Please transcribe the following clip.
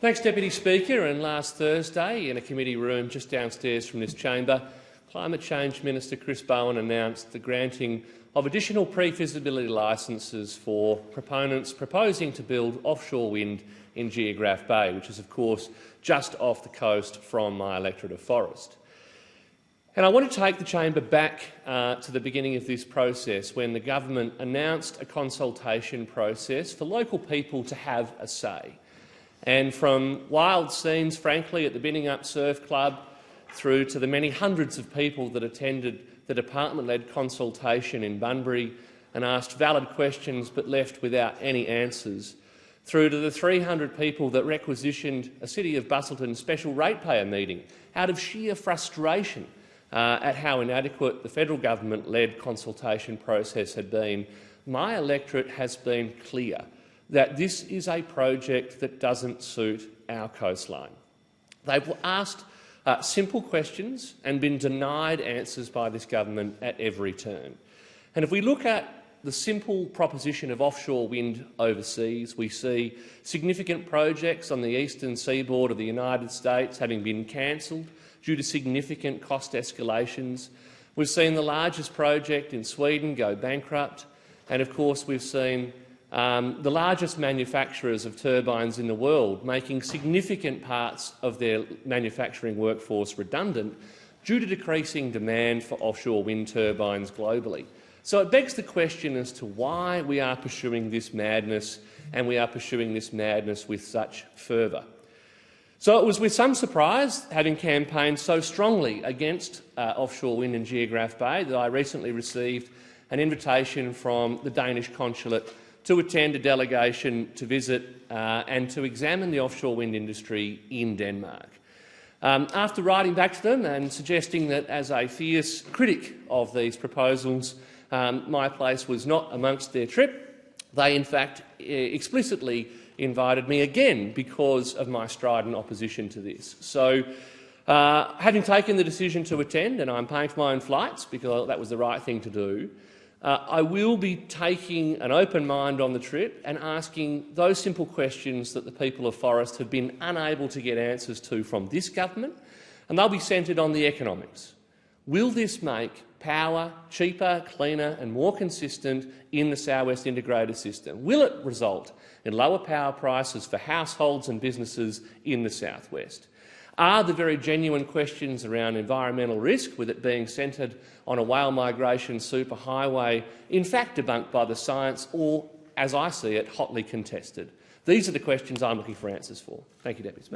Thanks, Deputy Speaker. And last Thursday, in a committee room just downstairs from this chamber, Climate Change Minister Chris Bowen announced the granting of additional pre-feasibility licences for proponents proposing to build offshore wind in Geographe Bay, which is, of course, just off the coast from my electorate of Forrest. And I want to take the chamber back to the beginning of this process, when the government announced a consultation process for local people to have a say. And from wild scenes, frankly, at the Binning Up Surf Club, through to the many hundreds of people that attended the department-led consultation in Bunbury and asked valid questions but left without any answers, through to the 300 people that requisitioned a City of Bustleton special ratepayer meeting out of sheer frustration at how inadequate the federal government-led consultation process had been, my electorate has been clear that this is a project that doesn't suit our coastline. They've asked simple questions and been denied answers by this government at every turn. And if we look at the simple proposition of offshore wind overseas, we see significant projects on the eastern seaboard of the United States having been cancelled due to significant cost escalations. We've seen the largest project in Sweden go bankrupt, and of course we've seen the largest manufacturers of turbines in the world making significant parts of their manufacturing workforce redundant due to decreasing demand for offshore wind turbines globally. So it begs the question as to why we are pursuing this madness, and we are pursuing this madness with such fervour. So it was with some surprise, having campaigned so strongly against offshore wind in Geographe Bay, that I recently received an invitation from the Danish consulate to attend a delegation to visit and to examine the offshore wind industry in Denmark. After writing back to them and suggesting that, as a fierce critic of these proposals, my place was not amongst their trip, they in fact explicitly invited me again because of my strident opposition to this. So, having taken the decision to attend, and I'm paying for my own flights because that was the right thing to do, I will be taking an open mind on the trip and asking those simple questions that the people of Forrest have been unable to get answers to from this government, and they'll be centred on the economics. Will this make power cheaper, cleaner and more consistent in the South West integrated system? Will it result in lower power prices for households and businesses in the South West? Are the very genuine questions around environmental risk, with it being centred on a whale migration superhighway, in fact debunked by the science, or, as I see it, hotly contested? These are the questions I'm looking for answers for. Thank you, Deputy Speaker.